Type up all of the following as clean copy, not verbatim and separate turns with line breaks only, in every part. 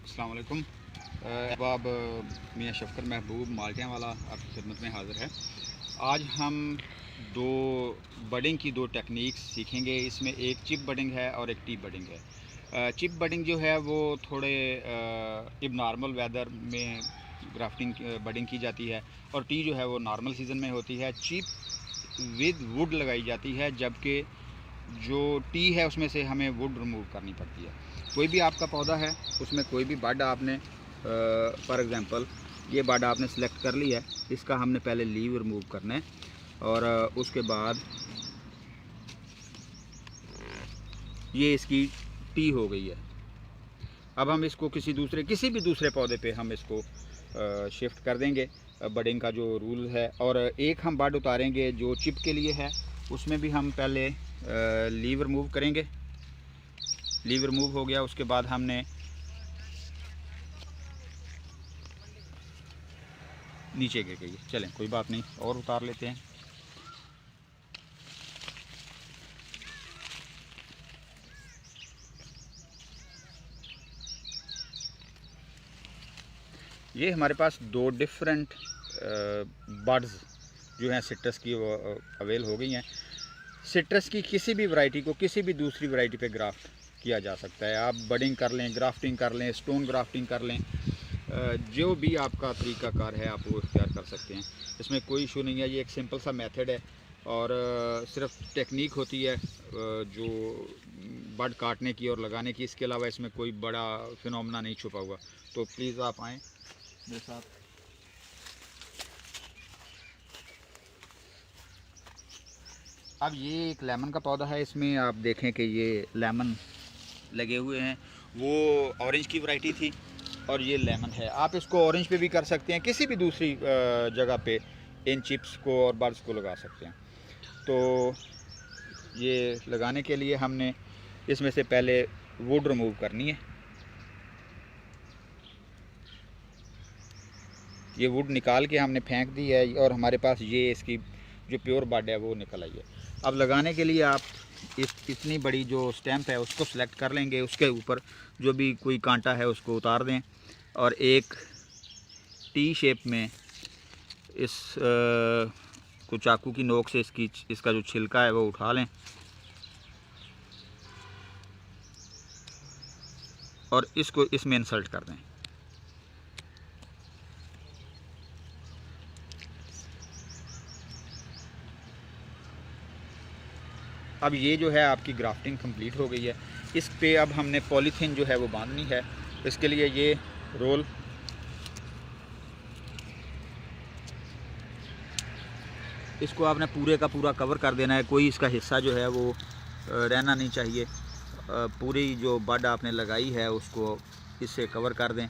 अस्सलाम वालेकुम। अब मियाँ शफ़क़त महबूब माल्टियाँ वाला आपकी खिदमत में हाज़िर है। आज हम दो बडिंग की दो टेक्निक्स सीखेंगे। इसमें एक चिप बडिंग है और एक टी बडिंग है। चिप बडिंग जो है वो थोड़े अब नॉर्मल वेदर में ग्राफ्टिंग बडिंग की जाती है और टी जो है वो नॉर्मल सीज़न में होती है। चिप विद वुड लगाई जाती है, जबकि जो टी है उसमें से हमें वुड रिमूव करनी पड़ती है। कोई भी आपका पौधा है, उसमें कोई भी बड आपने फॉर एग्ज़ाम्पल ये बड आपने सेलेक्ट कर लिया है, इसका हमने पहले लीव रिमूव करना है और उसके बाद ये इसकी टी हो गई है। अब हम इसको किसी भी दूसरे पौधे पे हम इसको शिफ्ट कर देंगे बडिंग का जो रूल है। और एक हम बड उतारेंगे जो चिप के लिए है, उसमें भी हम पहले लीव रिमूव करेंगे। लीव रिमूव हो गया, उसके बाद हमने नीचे गिर गई। चलें कोई बात नहीं, और उतार लेते हैं। ये हमारे पास दो डिफरेंट बड्स जो हैं सिट्रस की वो अवेल हो गई हैं। सिट्रस की किसी भी वैरायटी को किसी भी दूसरी वैरायटी पे ग्राफ्ट किया जा सकता है। आप बडिंग कर लें, ग्राफ्टिंग कर लें, स्टोन ग्राफ्टिंग कर लें, जो भी आपका तरीक़ाकार है आप वो इख्तियार कर सकते हैं। इसमें कोई इशू नहीं है। ये एक सिंपल सा मेथड है और सिर्फ टेक्निक होती है जो बड काटने की और लगाने की। इसके अलावा इसमें कोई बड़ा फिनोमेना नहीं छुपा हुआ। तो प्लीज़ आप आएँ मेरे साथ। अब ये एक लेमन का पौधा है, इसमें आप देखें कि ये लेमन लगे हुए हैं। वो ऑरेंज की वैरायटी थी और ये लेमन है। आप इसको ऑरेंज पे भी कर सकते हैं, किसी भी दूसरी जगह पे इन चिप्स को और बर्ड्स को लगा सकते हैं। तो ये लगाने के लिए हमने इसमें से पहले वुड रिमूव करनी है। ये वुड निकाल के हमने फेंक दी है और हमारे पास ये इसकी जो प्योर बड है वो निकल आई है। अब लगाने के लिए आप इतनी बड़ी जो स्टैम्प है उसको सेलेक्ट कर लेंगे। उसके ऊपर जो भी कोई कांटा है उसको उतार दें और एक टी शेप में इस को चाकू की नोक से इसका जो छिलका है वो उठा लें और इसको इसमें इंसर्ट कर दें। अब ये जो है आपकी ग्राफ्टिंग कंप्लीट हो गई है। इस पे अब हमने पॉलीथीन जो है वो बांधनी है। इसके लिए ये रोल इसको आपने पूरे का पूरा कवर कर देना है। कोई इसका हिस्सा जो है वो रहना नहीं चाहिए। पूरी जो बड आपने लगाई है उसको इससे कवर कर दें।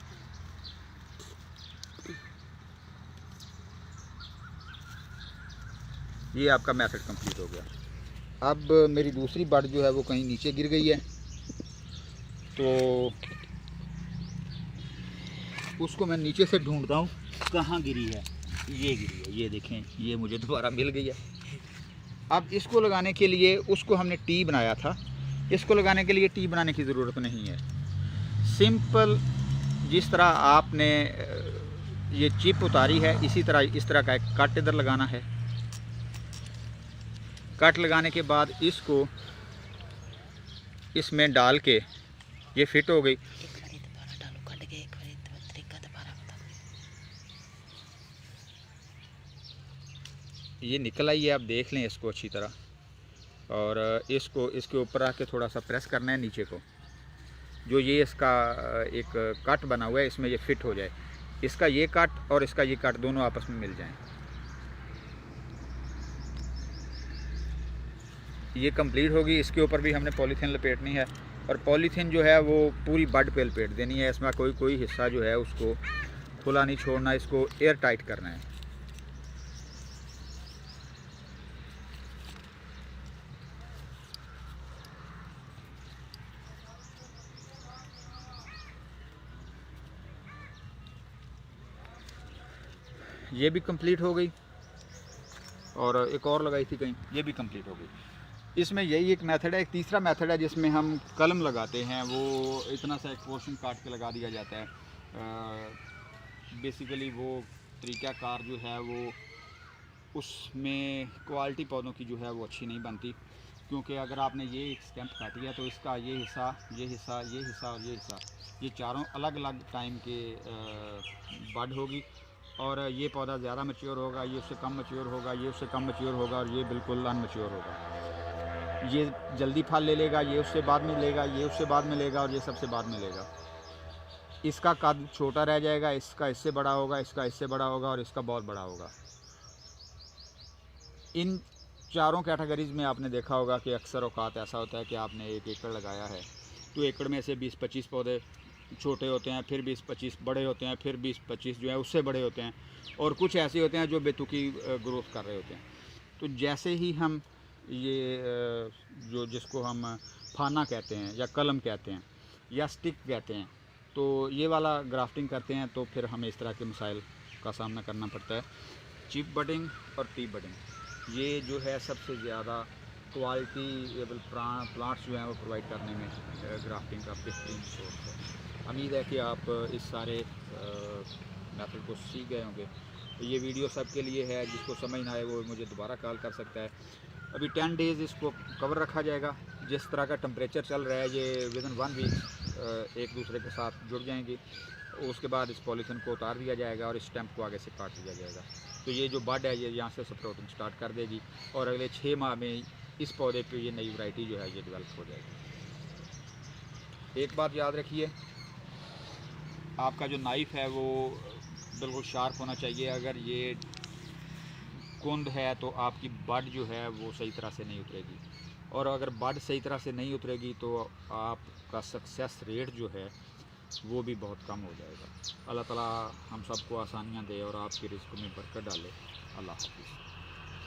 ये आपका मेथड कंप्लीट हो गया। अब मेरी दूसरी बड जो है वो कहीं नीचे गिर गई है, तो उसको मैं नीचे से ढूंढता हूँ कहाँ गिरी है। ये गिरी है, ये देखें, ये मुझे दोबारा मिल गई है। अब इसको लगाने के लिए उसको हमने टी बनाया था, इसको लगाने के लिए टी बनाने की ज़रूरत नहीं है। सिंपल जिस तरह आपने ये चिप उतारी है इसी तरह इस तरह का एक कट इधर लगाना है। कट लगाने के बाद इसको इसमें डाल के ये फिट हो गई। ये निकल आई है, आप देख लें इसको अच्छी तरह और इसको इसके ऊपर आके थोड़ा सा प्रेस करना है नीचे को। जो ये इसका एक कट बना हुआ है इसमें ये फिट हो जाए। इसका ये कट और इसका ये कट दोनों आपस में मिल जाएं। ये कंप्लीट होगी। इसके ऊपर भी हमने पॉलीथीन लपेटनी है और पॉलीथीन जो है वो पूरी बड पे लपेट देनी है। इसमें कोई हिस्सा जो है उसको खुला नहीं छोड़ना, इसको एयर टाइट करना है। ये भी कंप्लीट हो गई और एक और लगाई थी कहीं, ये भी कंप्लीट हो गई। इसमें यही एक मेथड है। एक तीसरा मेथड है जिसमें हम कलम लगाते हैं, वो इतना सा एक पोर्शन काट के लगा दिया जाता है। बेसिकली वो तरीक़ाकार जो है वो उसमें क्वालिटी पौधों की जो है वो अच्छी नहीं बनती, क्योंकि अगर आपने ये एक स्टैम्प काटी है तो इसका ये हिस्सा, ये हिस्सा, ये हिस्सा और ये हिस्सा, ये चारों अलग अलग टाइम के बड होगी, और ये पौधा ज़्यादा मैच्योर होगा, ये उससे कम मैच्योर होगा, ये उससे कम मैच्योर होगा, और ये बिल्कुल अनमैच्योर होगा। ये जल्दी फल ले लेगा, ये उससे बाद में लेगा, ये उससे बाद में लेगा, और ये सबसे बाद में लेगा। इसका कद छोटा रह जाएगा, इसका इससे बड़ा होगा, इसका इससे बड़ा होगा, और इसका बहुत बड़ा होगा। इन चारों कैटेगरीज़ में आपने देखा होगा कि अक्सर औकात ऐसा होता है कि आपने 1 एकड़ लगाया है तो एकड़ में से 20-25 पौधे छोटे होते हैं, फिर 20-25 बड़े होते हैं, फिर 20-25 जो है उससे बड़े होते हैं, और कुछ ऐसे होते हैं जो बेतुकी ग्रोथ कर रहे होते हैं। तो जैसे ही हम ये जो जिसको हम फाना कहते हैं या कलम कहते हैं या स्टिक कहते हैं, तो ये वाला ग्राफ्टिंग करते हैं तो फिर हमें इस तरह के मसाइल का सामना करना पड़ता है। चिप बडिंग और टी बडिंग, ये जो है सबसे ज़्यादा क्वालिटी प्लांट्स जो हैं वो प्रोवाइड करने में ग्राफ्टिंग का बेहतरीन सोर्स है। उम्मीद है कि आप इस सारे मेथड को सीख गए होंगे। तो ये वीडियो सबके लिए है, जिसको समझ ना आए वो मुझे दोबारा कॉल कर सकता है। अभी 10 डेज़ इसको कवर रखा जाएगा। जिस तरह का टेम्परेचर चल रहा है, ये विदिन 1 वीक एक दूसरे के साथ जुड़ जाएंगी। उसके बाद इस पॉलीथीन को उतार दिया जाएगा और इस स्टैम्प को आगे से काट दिया जाएगा। तो ये जो बड है ये यहाँ से स्प्राउटिंग स्टार्ट कर देगी, और अगले 6 माह में इस पौधे पे ये नई वैरायटी जो है ये डेवलप हो जाएगी। एक बात याद रखिए, आपका जो नाइफ़ है वो बिल्कुल शार्प होना चाहिए। अगर ये कुंद है तो आपकी बड जो है वो सही तरह से नहीं उतरेगी, और अगर बड सही तरह से नहीं उतरेगी तो आपका सक्सेस रेट जो है वो भी बहुत कम हो जाएगा। अल्लाह ताला हम सबको आसानियाँ दे और आपकी रिस्क में बरकत डाले। अल्लाह हाफ़िज़।